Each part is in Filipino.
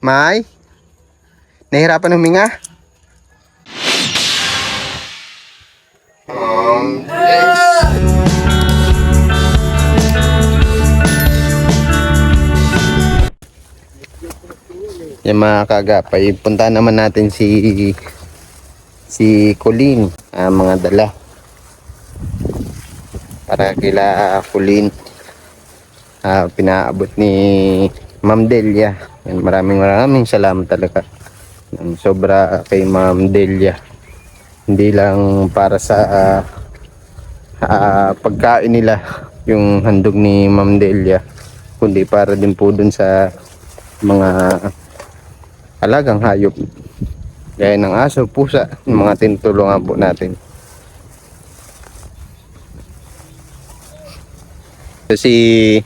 May? Nahihirapan huminga? Yan mga kagapay, punta naman natin si Colleen, mga dala para kila Colleen, pinaabot ni Ma'am Delia. Yan, maraming salamat talaga ng sobra kay Ma'am Delia, hindi lang para sa pagkain nila yung handog ni Ma'am Delia, kundi para din po dun sa mga alagang hayop gaya ng aso, pusa, yung mga tinutulungan po natin. So, si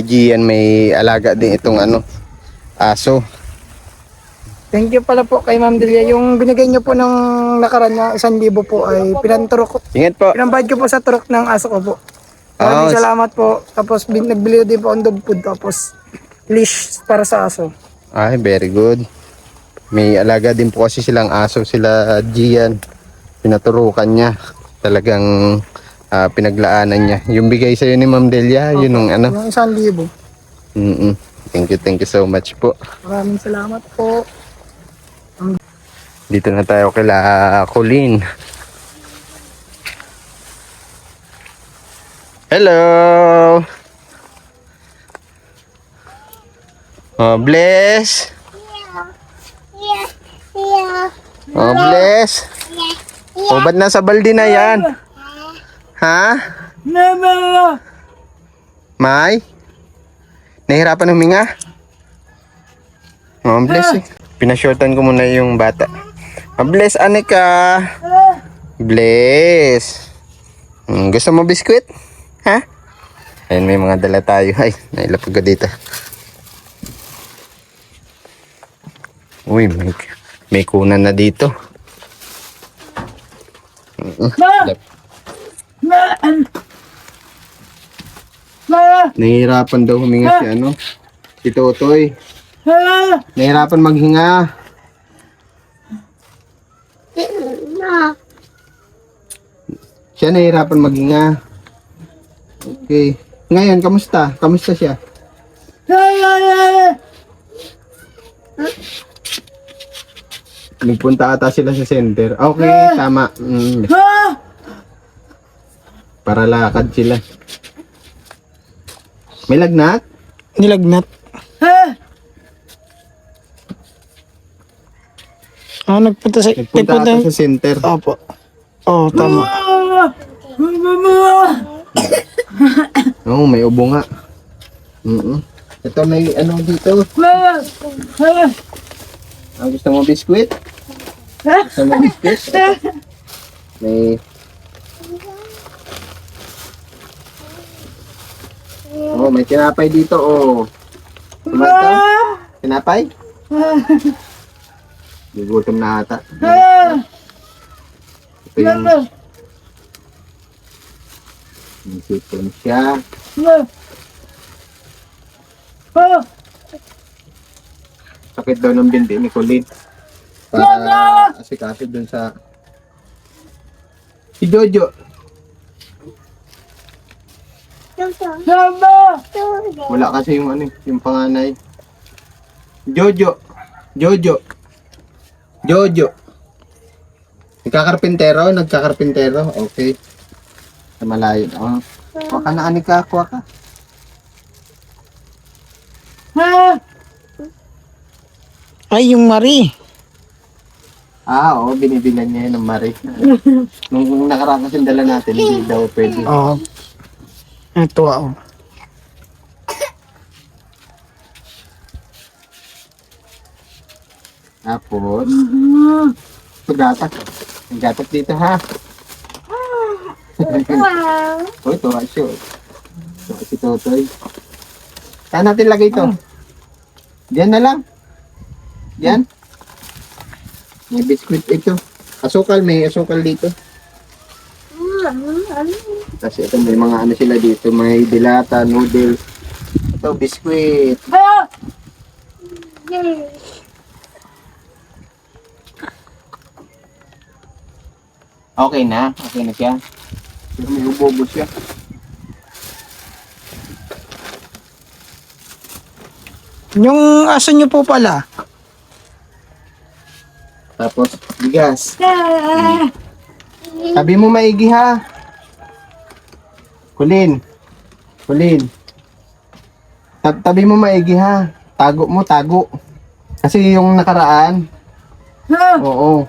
Gian may alaga din itong aso. Thank you pala po kay Ma'am Delia. Yung binigay niyo po ng nakaraan na 1,000 po ay pinanturok ko. Ingat po. Pinambayad ko po sa turok ng aso ko po. Maraming salamat po. Tapos nagbili din po ang dog food. Tapos leash para sa aso. Ay, very good. May alaga din po kasi silang aso, sila Gian. Pinaturukan niya. Talagang pinaglaanan niya. Yung bigay sa'yo ni Ma'am Delia, yun yung Yung 1,000. Thank you so much po. Maraming salamat po. Dito na tayo kila Colleen. Hello! Oh, bless! Oh, bless! Oh, ba't nasa balde na yan? Ha? May? Nahihirapan huminga? Oh, bless eh. Pinashortan ko muna yung bata. Oh, bless, Anika! Bless! Gusto mo biskwit? Ha? Ayun, may mga dala tayo. Ay, nailapag ko dito. Uy, may kunan na dito. Nahihirapan daw huminga si Totoy. Nahihirapan maghinga. Siya nahihirapan maghinga. Okay. Ngayon, kamusta? Kamusta siya? Nagpunta ata sila sa center. Okay, tama. Para lakad sila. May lagnat? Nilagnat. Nagpunta ata sa center. Opo. Oh, tama. Oo, may ubo nga. Ito may dito. Gusto mo biskwit? Gusto mo biskwit? May... Oh, may tinapay dito, oh. Ito? Tinapay? Gugutom na ata. Ito yung sipon siya. Sakit daw ng bindi ni Colleen. Para asikaso dun sa... Si Jojo. Wala kasi yung panganay. Jojo. Nagkakarpintero? Okay. Sa malayo. Kuha ka na, Anika. Kuha ka. Ay, yung Marie. Oo. Binibilan niya yun ng Marie. Nung nakaraan kasi dala natin, hindi daw pwede. Oo. Ito ako. Tapos, ito gatak. May gatak dito, ha? Oh, ito, asyo. Ito, si Totoy. Saan natin lagay ito? Diyan na lang. Diyan. May biskuit ito. Asukal, may asukal dito. Kasi ito may mga sila dito. May dilata, noodles. Ito, biskuit. Okay na? Okay na siya? Pero may ubo siya. Yung aso nyo po pala. Tapos, bigas. Sabi mo maigi ha. Kulin. Kulin. Tabi mo maigi ha. Tago mo, tago. Kasi yung nakaraan. Oo.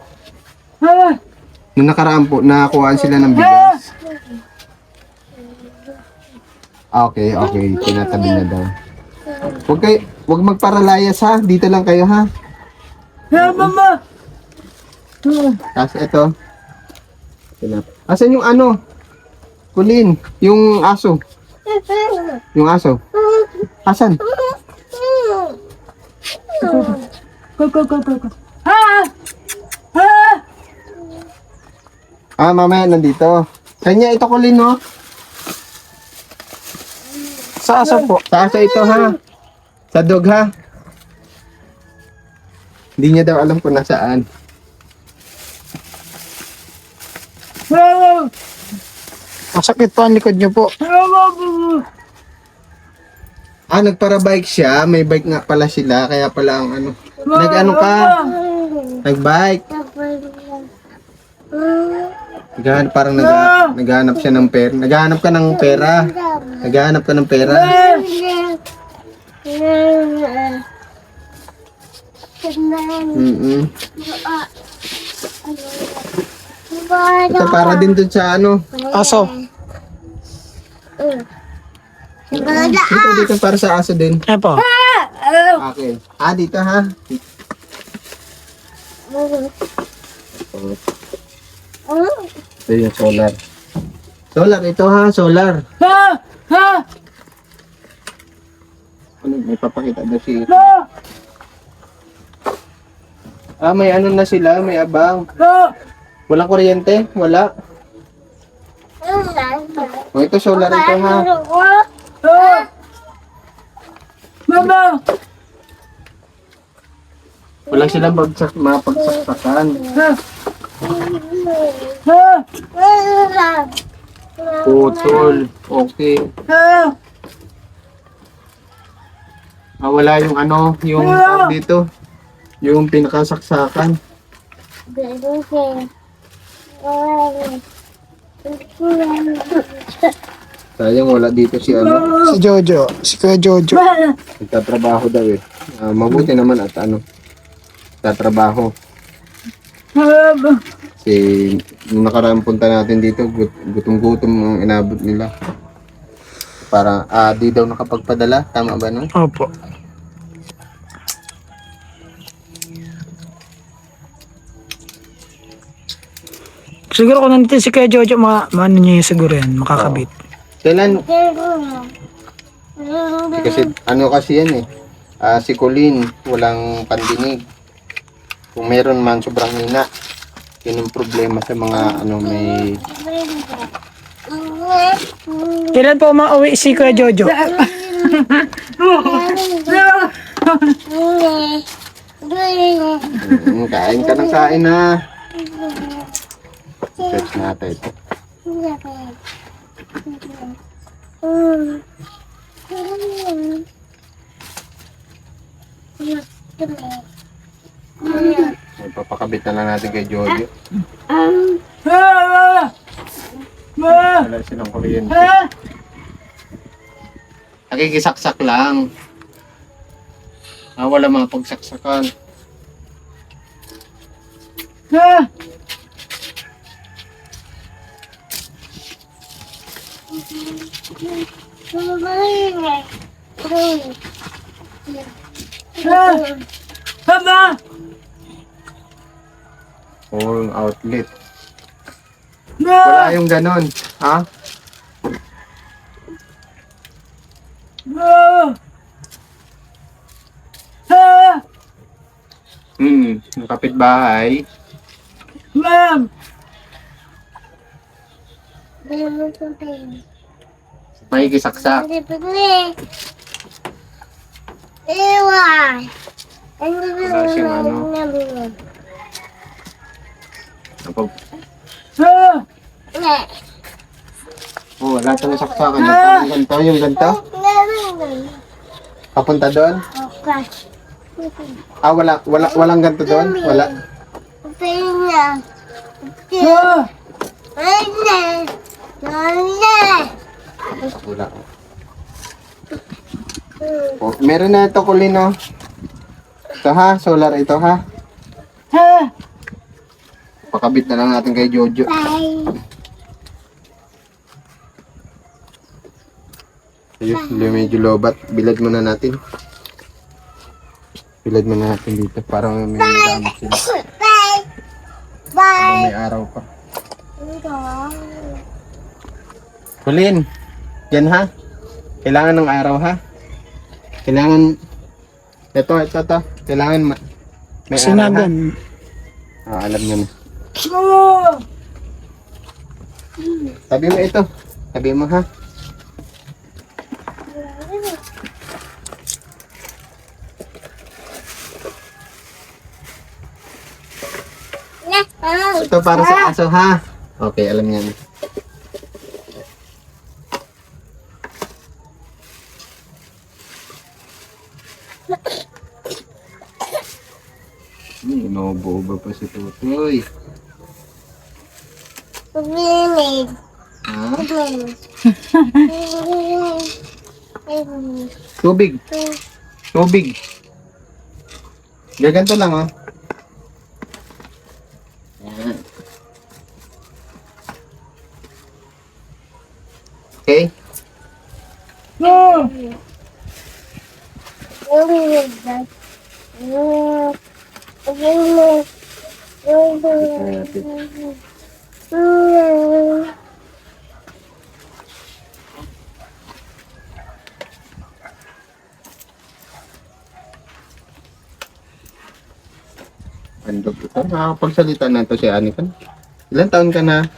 Yung nakaraan po, nakakuhaan sila ng bigas. Okay, okay. Tinatabi na daw. Huwag magparalayas ha. Dito lang kayo ha. Mama! Tapos ito. Asan yung ano? Kulin. Yung aso. Yung aso. Asan? Go. Mamaya nandito. Kanya ito Kulin no? Sa aso po. Sa aso ito ha. Sa dog ha. Hindi niya daw alam kung nasaan. Masakit po ang likod nyo po. Nagpara-bike siya. May bike nga pala sila. Kaya pala ang ano. Nag-ano ka? Nag-bike. Parang naghahanap siya ng pera. Naghahanap ka ng pera. Naghahanap ka ng pera. Ito para din dun sa ano. Aso. Dito para sa aso din. Ayan po. Okay. Dito ha. Ito yung solar. Solar, ito ha, solar. Ano, may papakita daw si... may ano na sila, may abang. Walang kuryente? Wala. Ito solar ito ha. Mama! Wala silang mapagsaksakan. Putol. Okay. Wala yung ano, yung tawag dito. Yung pinakasaksakan. Sayang wala dito si ano. Si Jojo. Si Kuya Jojo. Nagtatrabaho daw eh. Mabuti naman at ano. Tatrabaho. Kasi nung nakaraan punta natin dito, gutom-gutom ang inabot nila. Para di daw nakapagpadala. Tama ba no? Opo. Siguro kung nandito si Kuya Jojo, maano niya siguro yan, makakabit. Kailan? Kasi ano kasi yan eh. Si Colleen, walang pandinig. Kung meron man, sobrang hina. Yun ang problema sa mga ano may... Kailan po mauwi si Kuya Jojo? Kain ka ng kain na. Search natin ito. Papakabit na lang natin kay Jojo. Wala silang kuryente. Nakikisaksak lang. Wala mga pagsaksakan. Mama! Yung outlet. Wala yung ganon. Ha? Yung kapitbahay. Ma'am! Makikisaksak. Wala siyang ano. Kapag... Oh, wala siyang saksakan. Yung ganito, yung ganito. Papunta doon? Ah, walang ganito doon? Wala? Wala. Oh, meron na ito, Kulino. Ito ha, solar ito ha. Pakabit na lang natin kay Jojo. Ayun, hindi medyo lobat. Bilad muna natin. Bilad muna natin dito. Parang may gamit sila. Parang may araw pa. Kulin, yan ha. Kailangan ng araw ha. Kailangan, ito. Kailangan may araw ha. Sinagan. Ah, alam nyo na. Sabi mo ito. Sabi mo ha. Ito para sa aso ha. Okay, alam niya na. Inuubo-ubo pa si Tutoy. Ha? Tubig. Tubig. Gaganto lang oh. Ayan. Okay? Andog ito. Nakakapagsalita na ito si Anikan. Ilan taon ka na?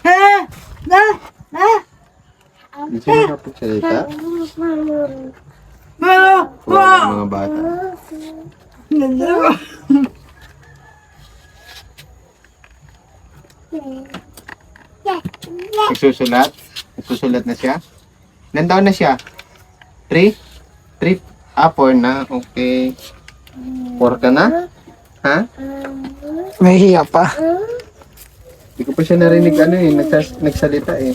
Hindi siya nakapagsalita. Mga bata. Nagsusulat? Nagsusulat na siya? Ilan taon na siya? 3? 3? 4 na. Okay. 4 ka na? Ha? May hiya pa. Hindi ko pa siya narinig nagsalita eh.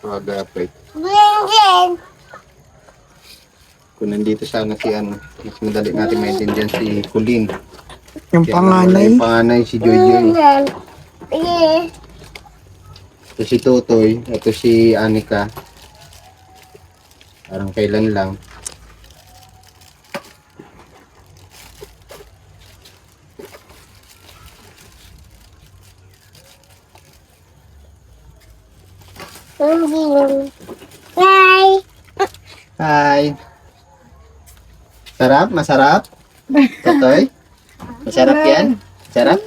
Pag-apit. Kung nandito sana si mas madali natin maintindihan si Kulin. Yung panganay. Yung panganay si Jojo. Ito si Totoy. Ito si Anika. Parang kailan lang. Hi. Sarap? Masarap? Totoy? Masarap yan? Sarap?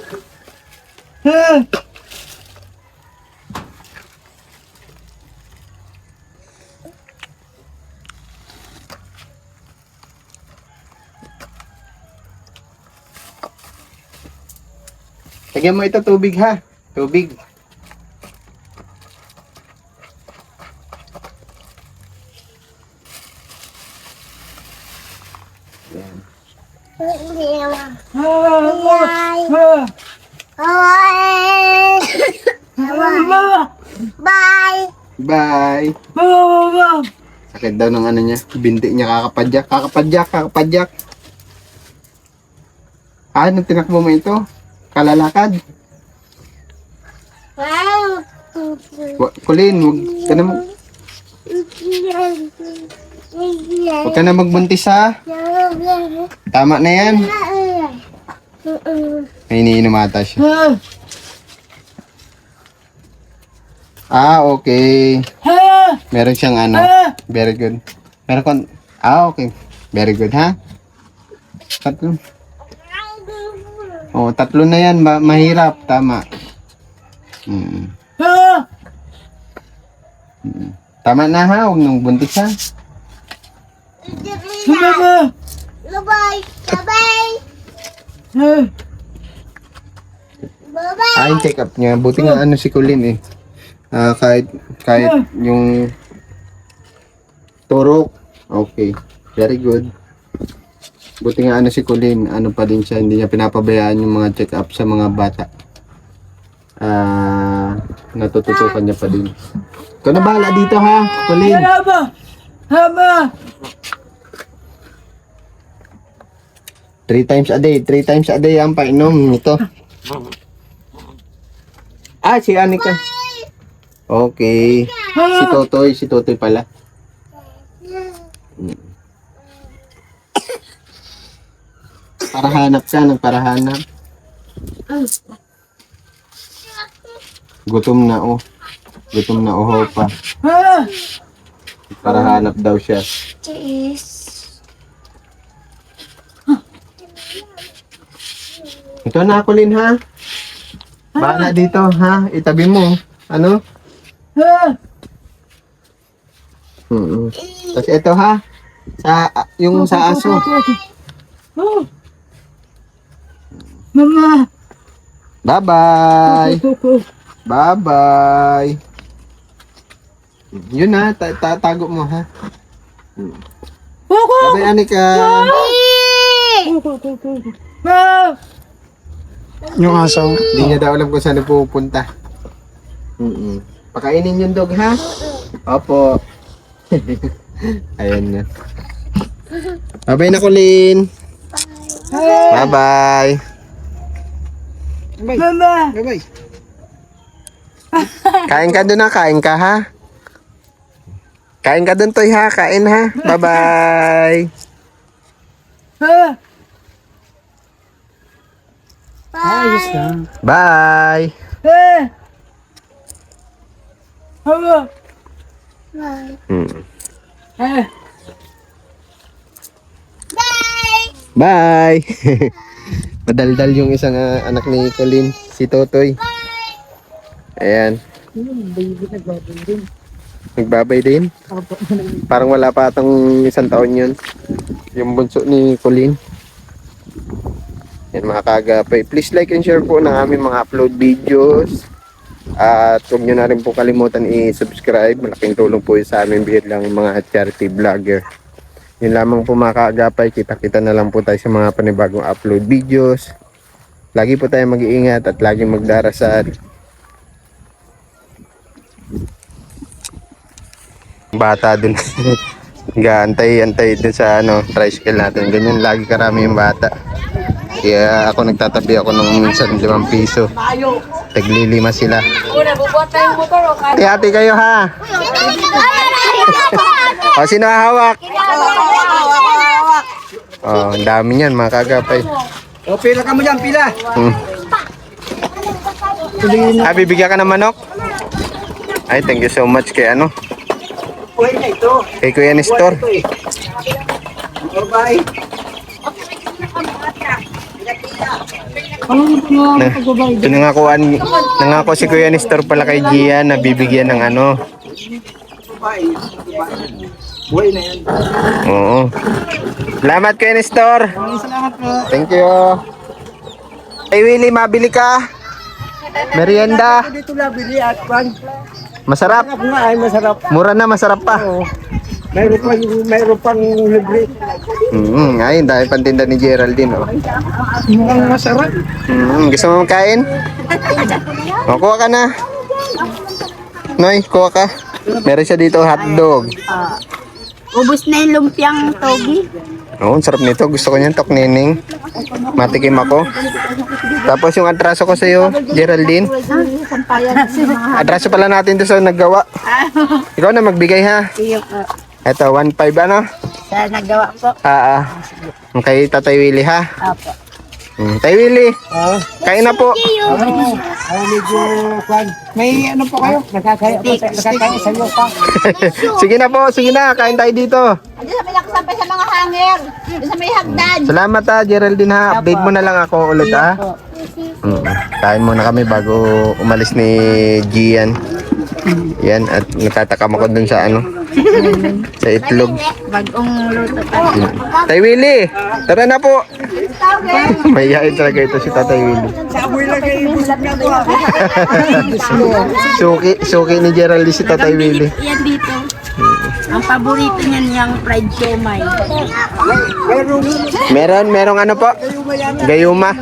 Lagyan mo ito tubig ha. Tubig. Yan. Bye. Sakit daw ng ano niya. Binti niya kakapadyak. Ah, nung tinakbo mo ito? Kalalakad? Kulin, huwag ka na magbuntis ha. Tama na yan. May iniinom ata siya. Okay. Meron siyang ano. Very good. Meron kon. Okay. Very good, ha? Tatlo. Oh, tatlo na yan. Mahirap. Tama. Tama na, ha? Huwag nung buntis, ha? Bye-bye. Bye-bye. Bye-bye. Yung check up niya. Buti nga ano si Colin eh. Kahit yung turok. Okay. Very good. Buti nga ano si Colin. Ano pa din siya. Hindi niya pinapabayaan yung mga check up sa mga bata. Natututukan niya pa din. Ikaw na bahala dito, ha, Colin. Haba. 3 times a day. 3 times a day ang painom nito. Si Anika. Okay. Si Totoy pala. Parahanap ka, nagparahanap. Gutom na, oh. Gutom na, oh, pa. Parahanap daw siya. Cheese. Ito na, Colin, ha? Bahala dito, ha? Itabi mo. Ano? Tapos ito, ha? Yung sa aso. Mama. Bye-bye. Bye-bye. Yun, ha? Tatago mo, ha? Bye-bye, Anika. Yung aso. Hindi niya daw alam kung saan pupunta. Pakainin yung dog, ha? Opo. Ayan na. Bye-bye na, Colin. Bye-bye. Mama. Bye-bye. Kain ka doon, ha? Kain ka, ha? Kain ka doon, Toy, ha? Kain, ha? Bye-bye. Ayos lang. Bye. Haba. Bye. Madaldal yung isang anak ni Colin, si Totoy. Ayan. Nagbabay din. Parang wala pa atong isang taon yun. Yung bunso ni Colin. Yan mga kaagapay. Please like and share po ng aming mga upload videos. At huwag nyo na rin po kalimutan i-subscribe. Malaking tulong po yun sa amin bilang mga charity vlogger. Yun lamang po mga kaagapay. Kita-kita na lang po tayo sa mga panibagong upload videos. Lagi po tayo mag-iingat at laging magdarasal. Bata dun. Antay dun sa tricycle natin. Ganyan lagi karami yung bata. Kaya ako nagtatabi ako nung minsan 5 piso. Taglilima sila. Hati-hati kayo, ha? Sino hawak? Ang dami niyan mga kagapay. Pila ka mo dyan, pila. Bibigyan ka ng manok? Ay, thank you so much kay kay Kuya Nestor. Ito nangako si Kuya Nestor pala kay Gian na bibigyan ng Buhay na yan. Oo. Salamat Kuya Nestor. Salamat po. Thank you. Hey Willie, mabili ka? Merienda. Dito lang bili at pan. Masarap. Ako nga ay masarap. Mura na, masarap pa. Mayroon pang libre. Ayun, dahil pantinda ni Geraldine. Oh. Mukhang masarap. Gusto mo makain? O, kuha ka na. Noy, kuha ka. Meron siya dito hotdog. Ubus na yung lumpiang togi. Oo, sarap nito. Gusto ko niyan, toknining. Matikim ako. Tapos yung atraso ko sa'yo, Geraldine. Atraso pala natin doon sa naggawa. Ikaw na magbigay, ha? Iyo po. Ito, 1.5 Sa nagawa po. Ang kay Tatay Willie, ha? Apo. Tay Willie, kain na po. May ano po kayo? Nakakaya sa iyo pa. Sige na po, sige na. Kain tayo dito. Diyan sa may nakasampay sa mga hanger. Diyan sa may hagdan. Salamat ha, Geraldine ha. Update mo na lang ako ulit ha. Kain muna kami bago umalis ni Gian. Yan, at natatakam ako dun sa ano. Sa itlog. Bagong luto pa. Tay Willie, tara na po. Mayayain talaga ito si Tatay Willie. Suki ni Geraldine si Tatay Willie. Yan dito. Ang paborito niyan yung fried siomay. Merong ano po? Gayuma.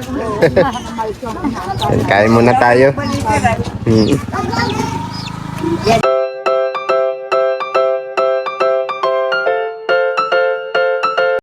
Yan, kain muna tayo.